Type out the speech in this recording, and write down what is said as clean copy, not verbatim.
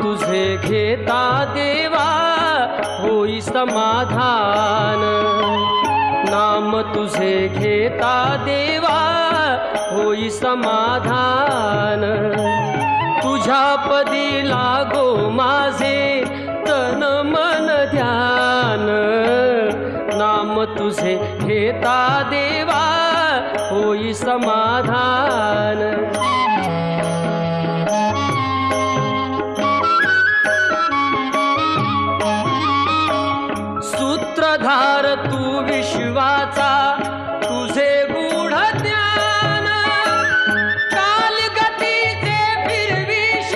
तुझे घेता देवा होई समाधान। नाम तुझे घेता देवा होई समाधान। तुझ्या पदी लागो माझे तन मन ध्यान। नाम तुझे घेता देवा होई समाधान।